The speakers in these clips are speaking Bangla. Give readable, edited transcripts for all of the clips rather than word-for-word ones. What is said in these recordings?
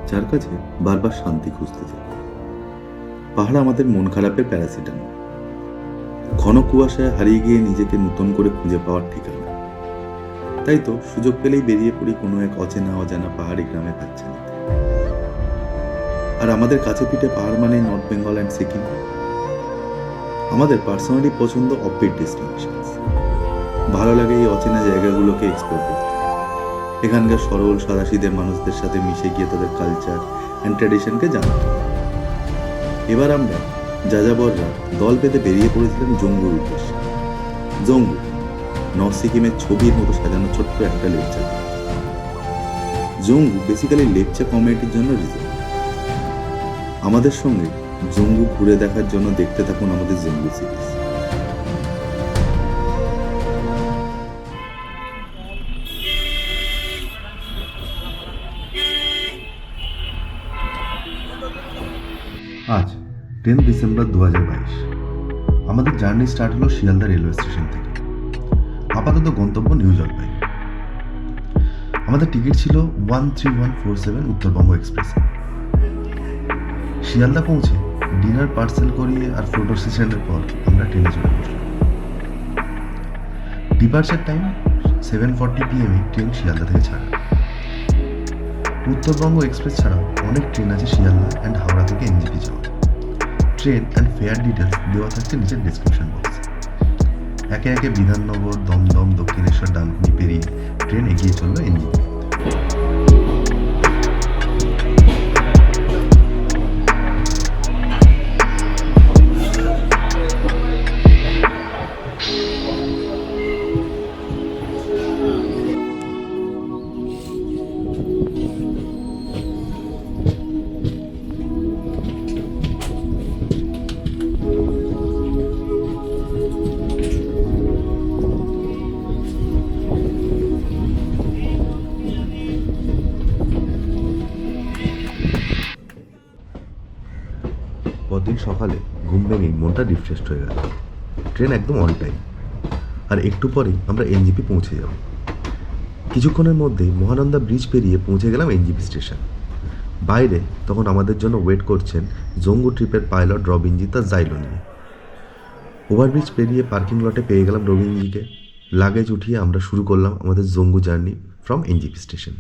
যার কাছে বারবার শান্তি খুঁজতে যাই। পাহাড় আমাদের মন খারাপের প্যারাসিটামল। ঘন কুয়াশায় হারিয়ে গিয়ে নিজেকে নতুন করে খুঁজে পাওয়ার ঠিকানা। তাই তো সুযোগ পেলেই বেরিয়ে পড়ি কোনো এক অচেনা অজানা পাহাড়ি গ্রামে কাছে নিতে। আর আমাদের কাছে পিঠে পাহাড় মানে নর্থ বেঙ্গল অ্যান্ড সিকিম। আমাদের পার্সোনালি পছন্দ অফবিট ডেস্টিনেশনস। ভালো লাগে এই অচেনা জায়গাগুলোকে এক্সপ্লোর করতে, এখানকার সরল সাদাসিধে মানুষদের সাথে মিশে গিয়ে তাদের কালচার অ্যান্ড ট্র্যাডিশনকে জানতে। এবার আমরা যাযাবররা দল পেতে বেরিয়ে পড়েছিলাম জঙ্গুর উদ্দেশ্যে। জঙ্গু নর্থ সিকিমের ছবির মতো সাজানো ছোট্ট একটা লেপচা। জঙ্গু বেসিক্যালি লেপচা কমিউনিটির জন্য রিজার্ভ। আমাদের সঙ্গে জঙ্গু ঘুরে দেখার জন্য দেখতে থাকুন আমাদের জঙ্গু সিরিজ। আজ 10 ডিসেম্বর 2022। আমাদের জার্নি স্টার্ট হলো শিয়ালদা রেলওয়ে স্টেশন থেকে। আপাতত গন্তব্য নিউ জলপাইগুড়ি। আমাদের টিকিট ছিল 13147 উত্তরবঙ্গ এক্সপ্রেসে। শিয়ালদা পৌঁছে ডিনার পার্সেল করিয়ে আর ফটো সেশনের পর আমরা ট্রেনে চলে বসলাম। Departure time 7:40 PM train Sealdah থেকে ছাড়া। উত্তরবঙ্গ এক্সপ্রেস ছাড়াও অনেক ট্রেন আছে শিয়ালদা অ্যান্ড হাওড়া থেকে এনজিপি যাওয়া। ট্রেন অ্যান্ড ফেয়ার ডিটেলস দেওয়া থাকছে নিচের ডিসক্রিপশন বক্সে। একে একে বিধাননগর, দমদম, দক্ষিণেশ্বর, ডানকুনি পেরিয়ে ট্রেন এগিয়ে চলল এনজিপি। পরদিন সকালে ঘুম ভেঙেই মনটা রিফ্রেশড হয়ে গেল। ট্রেন একদম অন টাইম, আর একটু পরেই আমরা এনজিপি পৌঁছে যাব। কিছুক্ষণের মধ্যেই মহানন্দা ব্রিজ পেরিয়ে পৌঁছে গেলাম এনজিপি স্টেশন। বাইরে তখন আমাদের জন্য ওয়েট করছেন জঙ্গু ট্রিপের পাইলট রবিনজি তার জাইলো নিয়ে। ওভারব্রিজ পেরিয়ে পার্কিং লটে পেয়ে গেলাম রবিনজিকে। লাগেজ উঠিয়ে আমরা শুরু করলাম আমাদের জঙ্গু journey from NJP station.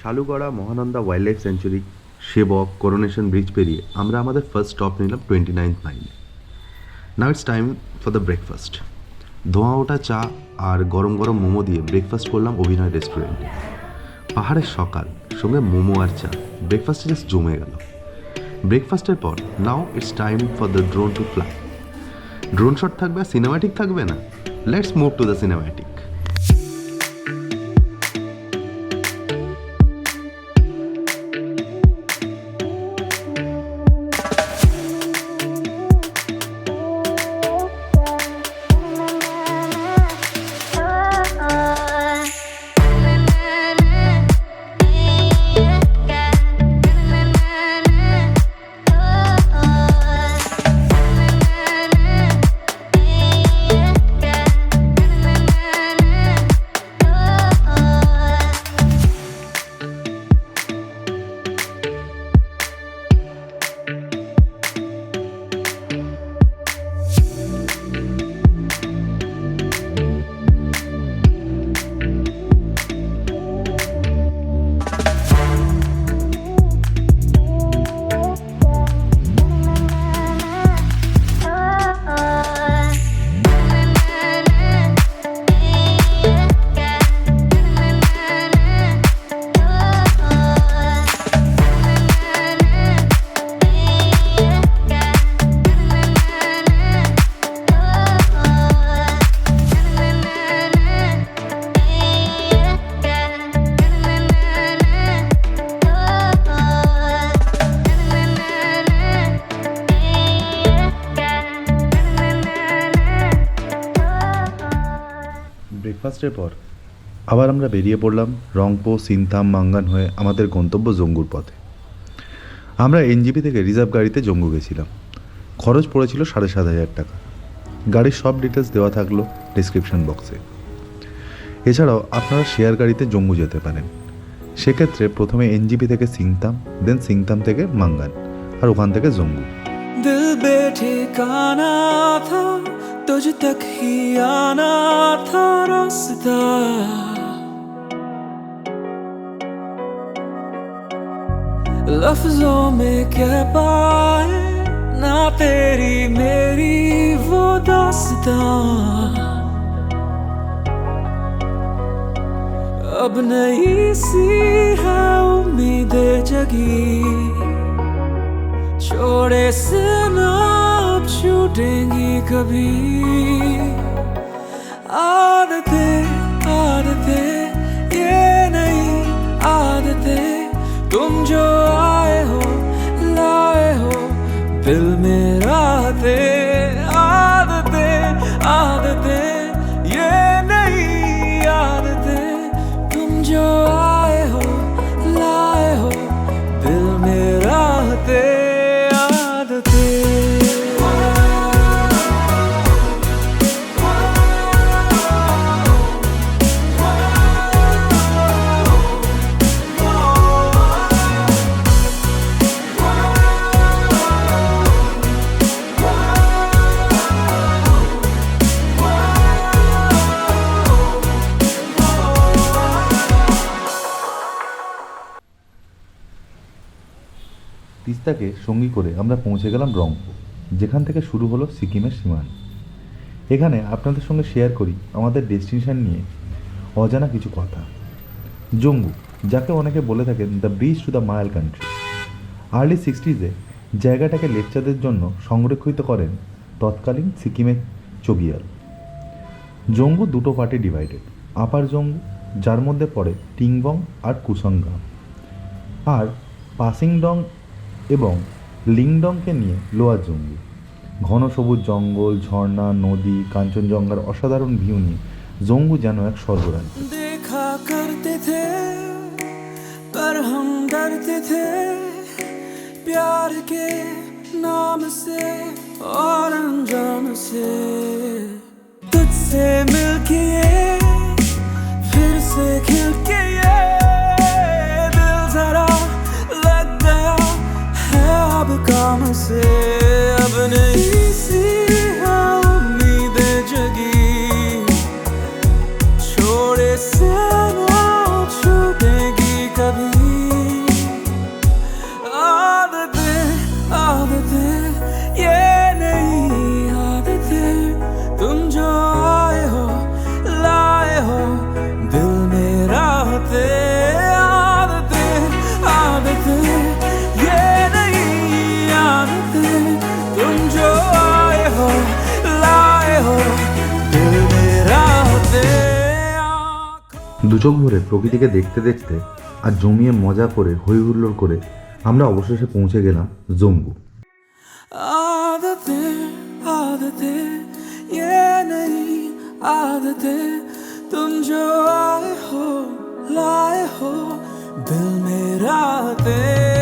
Salugara, Mahananda wildlife sanctuary, Sevoke, Coronation bridge পেরিয়ে আমরা আমাদের ফার্স্ট স্টপ নিলাম 29th মাইলে। Now it's time for the breakfast. ধোঁয়া ওঠা চা আর গরম গরম মোমো দিয়ে ব্রেকফাস্ট করলাম অভিনয় রেস্টুরেন্টে। পাহাড়ের সকাল, সঙ্গে মোমো আর চা, ব্রেকফাস্টে জাস্ট জমে গেল। ব্রেকফাস্টের পর now it's time for the drone to fly. Drone shot থাকবে আর সিনেম্যাটিক থাকবে না। Let's move to the cinematic. ব্রেকফাস্টের পর আবার আমরা বেরিয়ে পড়লাম রংপো, সিনথাম, মাঙ্গান হয়ে আমাদের গন্তব্য জঙ্গুর পথে। আমরা এনজিপি থেকে রিজার্ভ গাড়িতে জঙ্গু গেছিলাম। খরচ পড়েছিল ৭,৫০০ টাকা। গাড়ির সব ডিটেলস দেওয়া থাকলো ডিসক্রিপশন বক্সে। এছাড়াও আপনারা শেয়ার গাড়িতে জঙ্গু যেতে পারেন। সেক্ষেত্রে প্রথমে এনজিপি থেকে সিংতাম, দেন সিংতাম থেকে মাঙ্গান, আর ওখান থেকে জঙ্গু। दिल बेठिकाना था, तुझ तक ही आना था रास्ता। लफ्जों में कह पाए ना तेरी मेरी वो दास्तां। अब नई सी है उम्मीदें जगी, छोड़े से ना अब छूटेंगी कभी। आदतें आदतें ये नहीं आदतें, तुम जो आए हो लाए हो दिल में रातें। आदतें आदतें ये नहीं आदतें, तुम जो आए हो लाए हो दिल में रातें। তিস্তাকে সঙ্গী করে আমরা পৌঁছে গেলাম রংপো, যেখান থেকে শুরু হলো সিকিমের সীমানা। এখানে আপনাদের সঙ্গে শেয়ার করি আমাদের ডেস্টিনেশন নিয়ে অজানা কিছু কথা। জঙ্গু, যাকে অনেকে বলে থাকেন the bridge to the Mayal country. Early 60s জায়গাটাকে লেপচাদের জন্য সংরক্ষিত করেন তৎকালীন সিকিমের চগিয়াল। জঙ্গু দুটো পার্টে ডিভাইডেড। আপার জঙ্গু, যার মধ্যে পড়ে টিংভং আর কুসং গ্রাম, আর পাসিংডং এবং লিংডমকে নিয়ে লোয়ার জঙ্গু। ঘন সবুজ জঙ্গল, ঝর্ণা, নদী, কাঞ্চনজঙ্ঘার অসাধারণ ভিউ নিয়ে জঙ্গু যেন এক স্বর্গরাজ্য। देखा करते थे पर हम डरते थे प्यार के नाम से और अनजान से। तुझसे मिलके ये फिर से खिल के ये दिल जरा लग गया है अब काम से। अब नहीं सी है उम्मीदें जगी, छोड़े से ना छूटेगी कभी। आदतें आदतें ये नहीं आदतें, तुम जो आए हो लाए हो दिल में रातें। आदतें आदतें ये नहीं आदतें, तुम जो आए हो लाए हो दिल में रातें। দু চোখ ভরে প্রকৃতিকে দেখতে দেখতে আর জমিয়ে মজা করে হই হুল্লোড় করে আমরা অবশেষে পৌঁছে গেলাম জঙ্গু। आदतें आदतें ये नहीं आदतें, तुम जो आए हो लाए हो दिल में रातें।